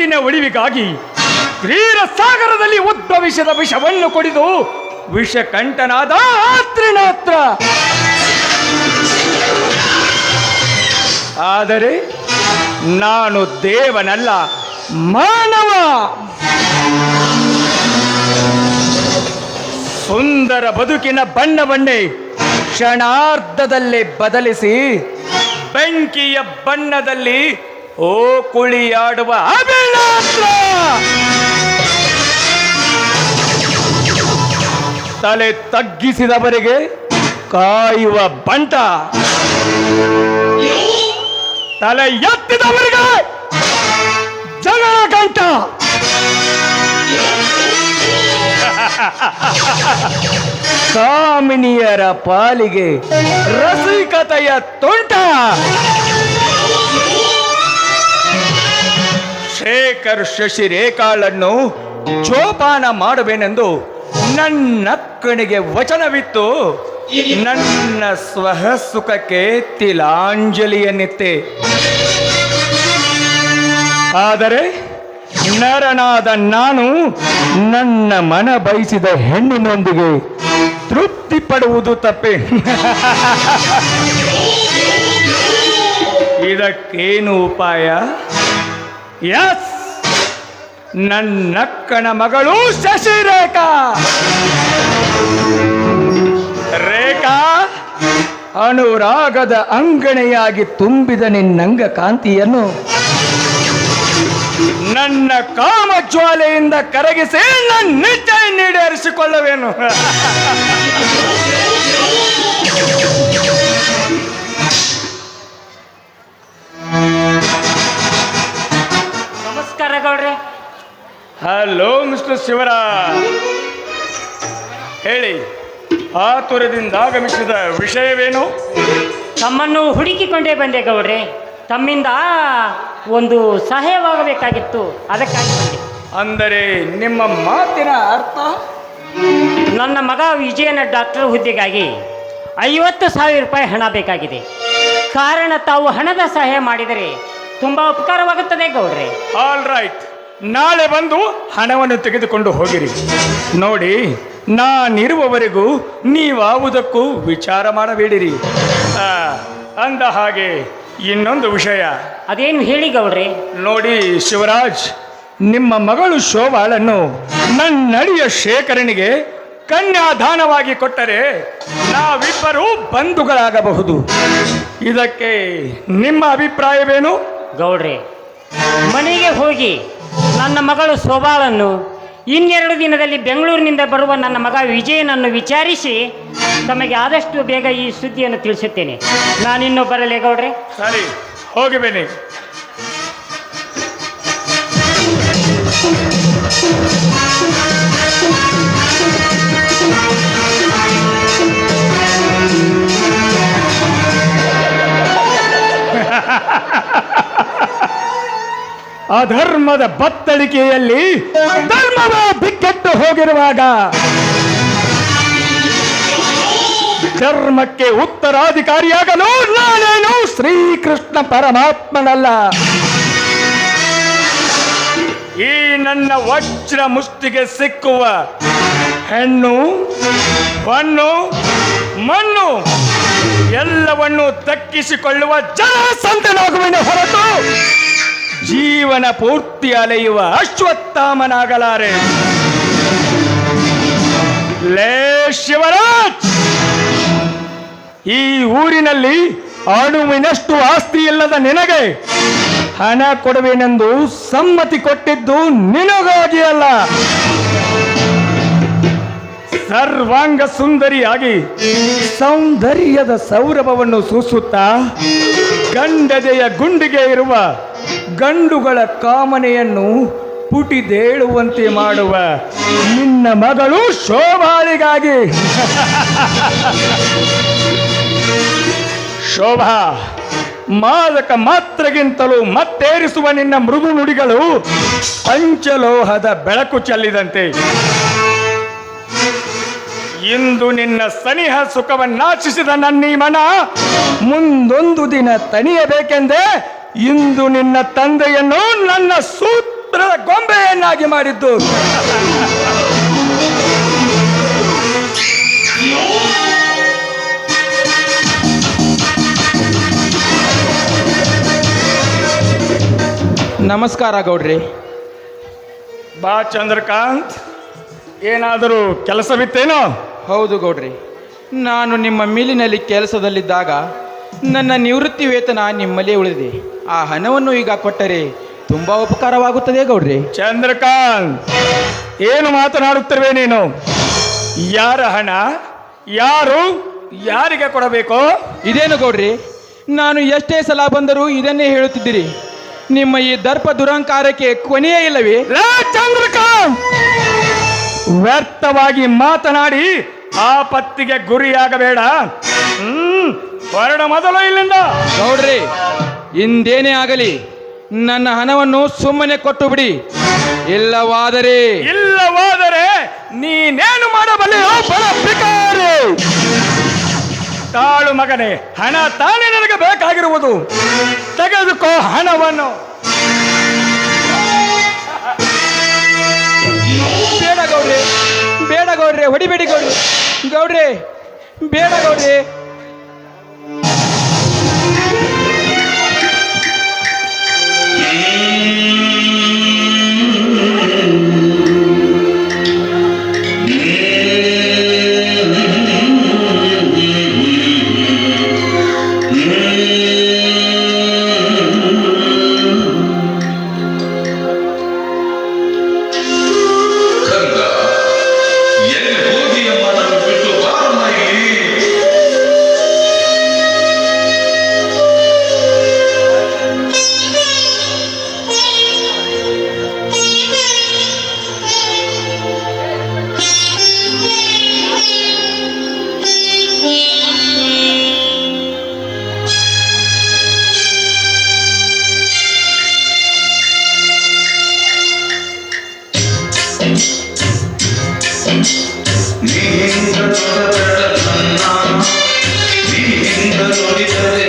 ಸಂಪತ್ತಿನ ಉಳಿವಿಗಾಗಿ ಕ್ಷೀರ ಸಾಗರದಲ್ಲಿ ಉದ್ಭವಿಸಿದ ವಿಷವನ್ನು ಕುಡಿದು ವಿಷಕಂಠನಾದ ತ್ರಿನೇತ್ರ. ಆದರೆ ನಾನು ದೇವನಲ್ಲ, ಮಾನವ. ಸುಂದರ ಬದುಕಿನ ಬಣ್ಣವನ್ನೇ ಕ್ಷಣಾರ್ಧದಲ್ಲೇ ಬದಲಿಸಿ ಬೆಂಕಿಯ ಬಣ್ಣದಲ್ಲಿ ಓ ಕುಳಿಯಾಡುವ ಅಭಿಲಾತ್ರ. ತಲೆ ತಗ್ಗಿಸಿದವರಿಗೆ ಕಾಯುವ ಬಂಟ, ತಲೆ ಎತ್ತಿದವರಿಗೆ ಜಗಳ ಗಂಟ. ಕಾಮಿನಿಯರ ಪಾಲಿಗೆ ರಸಿಕತೆಯ ತುಂಟ. ಶೇಖರ್ ಶಶಿರೇಖಾಳನ್ನು ಜೋಪಾನ ಮಾಡುವೆನೆಂದು ನನ್ನಕ್ಕಣಿಗೆ ವಚನವಿತ್ತು. ನನ್ನ ಸ್ವಹ ಸುಖಕ್ಕೆ ತಿಲಾಂಜಲಿಯನ್ನಿತ್ತೆ. ಆದರೆ ನರನಾದ ನಾನು ನನ್ನ ಮನ ಬಯಸಿದ ಹೆಣ್ಣಿನೊಂದಿಗೆ ತೃಪ್ತಿ ಪಡುವುದು ತಪ್ಪೆ. ಇದಕ್ಕೇನು ಉಪಾಯ? ಯಸ್, ನನ್ನಕ್ಕನ ಮಗಳು ಶಶಿರೇಖಾ. ರೇಖಾ, ಅನುರಾಗದ ಅಂಗಣೆಯಾಗಿ ತುಂಬಿದ ನಿನ್ನಂಗ ಕಾಂತಿಯನ್ನು ನನ್ನ ಕಾಮಜ್ವಾಲೆಯಿಂದ ಕರಗಿಸಿ ನನ್ನ ನಿಶ್ಚಯ ಈಡೇರಿಸಿಕೊಳ್ಳುವೆನು. ನಮಸ್ಕಾರ ಗೌಡ್ರೆ. ಹಲೋ ಮಿಸ್ಟರ್ ಶಿವರಾಜ್, ಹೇಳಿ, ಆತುರದಿಂದ ಆಗಮಿಸಿದ ವಿಷಯವೇನು? ತಮ್ಮನ್ನು ಹುಡುಕಿಕೊಂಡೇ ಬಂದೆ ಗೌಡ್ರೆ. ತಮ್ಮಿಂದ ಒಂದು ಸಹಾಯವಾಗಬೇಕಾಗಿತ್ತು, ಅದಕ್ಕಾಗಿ ಬಂದೆ. ಅಂದರೆ ನಿಮ್ಮ ಮಾತಿನ ಅರ್ಥ? ನನ್ನ ಮಗ ವಿಜಯನ ಡಾಕ್ಟರ್ ಹುದ್ದೆಗಾಗಿ 50,000 ರೂಪಾಯಿ ಹಣ ಬೇಕಾಗಿದೆ. ಕಾರಣ ತಾವು ಹಣದ ಸಹಾಯ ಮಾಡಿದರೆ ತುಂಬ ಉಪಕಾರವಾಗುತ್ತದೆ ಗೌಡ್ರೆ. ಆಲ್ ರೈಟ್, ನಾಳೆ ಬಂದು ಹಣವನ್ನು ತೆಗೆದುಕೊಂಡು ಹೋಗಿರಿ. ನೋಡಿ, ನಾನಿರುವವರೆಗೂ ನೀವಾವುದಕ್ಕೂ ವಿಚಾರ ಮಾಡಬೇಡಿರಿ. ಅಂದ ಹಾಗೆ ಇನ್ನೊಂದು ವಿಷಯ. ಅದೇನು ಹೇಳಿ ಗೌಡ್ರೆ. ನೋಡಿ ಶಿವರಾಜ್, ನಿಮ್ಮ ಮಗಳು ಶೋಭಾಳನ್ನು ನನ್ನಡಿಯ ಶೇಖರನಿಗೆ ಕನ್ಯಾದಾನವಾಗಿ ಕೊಟ್ಟರೆ ನಾವಿಬ್ಬರೂ ಬಂಧುಗಳಾಗಬಹುದು. ಇದಕ್ಕೆ ನಿಮ್ಮ ಅಭಿಪ್ರಾಯವೇನು? ಗೌಡ್ರೆ, ಮನೆಗೆ ಹೋಗಿ ನನ್ನ ಮಗಳು ಶೋಭಾಳನ್ನು 2 ದಿನದಲ್ಲಿ ಬೆಂಗಳೂರಿನಿಂದ ಬರುವ ನನ್ನ ಮಗ ವಿಜಯನನ್ನು ವಿಚಾರಿಸಿ ತಮಗೆ ಆದಷ್ಟು ಬೇಗ ಈ ಸುದ್ದಿಯನ್ನು ತಿಳಿಸುತ್ತೇನೆ. ನಾನಿನ್ನೂ ಬರಲೇ ಗೌಡ್ರೆ. ಸರಿ, ಹೋಗಿ ಬನ್ನಿ. ಅಧರ್ಮದ ಬತ್ತಳಿಕೆಯಲ್ಲಿ ಧರ್ಮವ ಬಿಕ್ಕಟ್ಟು ಹೋಗಿರುವಾಗ ಧರ್ಮಕ್ಕೆ ಉತ್ತರಾಧಿಕಾರಿಯಾಗಲು ನಾನೇನು ಶ್ರೀಕೃಷ್ಣ ಪರಮಾತ್ಮನಲ್ಲ. ಈ ನನ್ನ ವಜ್ರ ಮುಷ್ಟಿಗೆ ಸಿಕ್ಕುವ ಹೆಣ್ಣು, ಹೊನ್ನು, ಮಣ್ಣು ಎಲ್ಲವನ್ನೂ ದಕ್ಕಿಸಿಕೊಳ್ಳುವ ಜಲಸಂಧನಾಗುವಿನ ಹೊರತು ಜೀವನ ಪೂರ್ತಿ ಅಲೆಯುವ ಅಶ್ವತ್ಥಾಮನಾಗಲಾರೆ. ಲೇ ಶಿವರಾಜ್, ಈ ಊರಿನಲ್ಲಿ ಅಣುವಿನಷ್ಟು ಆಸ್ತಿ ಇಲ್ಲದ ನಿನಗೆ ಹಣ ಕೊಡುವೆನೆಂದು ಸಮ್ಮತಿ ಕೊಟ್ಟಿದ್ದು ನಿನಗಾಗಿ ಅಲ್ಲ. ಸರ್ವಾಂಗ ಸುಂದರಿಯಾಗಿ ಸೌಂದರ್ಯದ ಸೌರಭವನ್ನು ಸೂಸುತ್ತಾ ಗಂಡದೆಯ ಗುಂಡಿಗೆ ಇರುವ ಗಂಡುಗಳ ಕಾಮನೆಯನ್ನು ಪುಟಿದೇಳುವಂತೆ ಮಾಡುವ ನಿನ್ನ ಮಗಳು ಶೋಭಾಳಿಗಾಗಿ. ಶೋಭಾ, ಮಾದಕ ಮಾತ್ರಗಿಂತಲೂ ಮತ್ತೇರಿಸುವ ನಿನ್ನ ಮೃದು ನುಡಿಗಳು ಪಂಚಲೋಹದ ಬೆಳಕು ಚೆಲ್ಲಿದಂತೆ. ಇಂದು ನಿನ್ನ ಸನಿಹ ಸುಖವನ್ನಾಚಿಸಿದ ನನ್ನೀ ಮನ ಮುಂದೊಂದು ದಿನ ತಣಿಯಬೇಕೆಂದೇ ಇಂದು ನಿನ್ನ ತಂದೆಯನ್ನು ನನ್ನ ಸಮುದ್ರದ ಗೊಂಬೆಯನ್ನಾಗಿ ಮಾಡಿದ್ದು. ನಮಸ್ಕಾರ ಗೌಡ್ರಿ. ಬಾ ಚಂದ್ರಕಾಂತ್, ಏನಾದರೂ ಕೆಲಸವಿತ್ತೇನೋ? ಹೌದು ಗೌಡ್ರಿ, ನಾನು ನಿಮ್ಮ ಮಿಲ್ಲಿನಲ್ಲಿ ಕೆಲಸದಲ್ಲಿದ್ದಾಗ ನನ್ನ ನಿವೃತ್ತಿ ವೇತನ ನಿಮ್ಮಲ್ಲೇ ಉಳಿದಿದೆ. ಆ ಹಣವನ್ನು ಈಗ ಕೊಟ್ಟರೆ ತುಂಬ ಉಪಕಾರವಾಗುತ್ತದೆ ಗೌಡ್ರಿ. ಚಂದ್ರಕಾಂತ್, ಏನು ಮಾತನಾಡುತ್ತಿರುವೆ ನೀನು? ಯಾರ ಹಣ? ಯಾರು ಯಾರಿಗೆ ಕೊಡಬೇಕು? ಇದೇನು ಗೌಡ್ರಿ, ನಾನು ಎಷ್ಟೇ ಸಲ ಬಂದರೂ ಇದನ್ನೇ ಹೇಳುತ್ತಿದ್ದೀರಿ. ನಿಮ್ಮ ಈ ದರ್ಪ ದುರಹಂಕಾರಕ್ಕೆ ಕೊನೆಯೇ ಇಲ್ಲವೇ? ಚಂದ್ರಕಾಂತ್, ವ್ಯರ್ಥವಾಗಿ ಮಾತನಾಡಿ ಆಪತ್ತಿಗೆ ಗುರಿಯಾಗಬೇಡ. ಹೊರಡ ಮೊದಲು ಇಲ್ಲಿಂದ. ಗೌಡ್ರಿ, ಇಂದೇನೇ ಆಗಲಿ ನನ್ನ ಹಣವನ್ನು ಸುಮ್ಮನೆ ಕೊಟ್ಟು ಬಿಡಿ. ಇಲ್ಲವಾದರೆ ನೀನೇನು ಮಾಡಬಲ್ಲೆಯೋ ಬಲ ಭಿಕಾರಿ. ತಾಳು ಮಗನೇ, ಹಣ ತಾನೇ ನನಗೆ ಬೇಕಾಗಿರುವುದು. ತೆಗೆದುಕೋ ಹಣವನ್ನು. ಬೇಡ ಗೌಡ್ರೆ, ಬೇಡ ಗೌಡ್ರೆ, ಹೊಡಿಬೇಡಿ ಗೌಡ್ರೆ. ಗೌಡ್ರೆ ಬೇಡ ಗೌಡ್ರೆ. ನೀ ಹಿಂದ ನೋಡಿದರೆ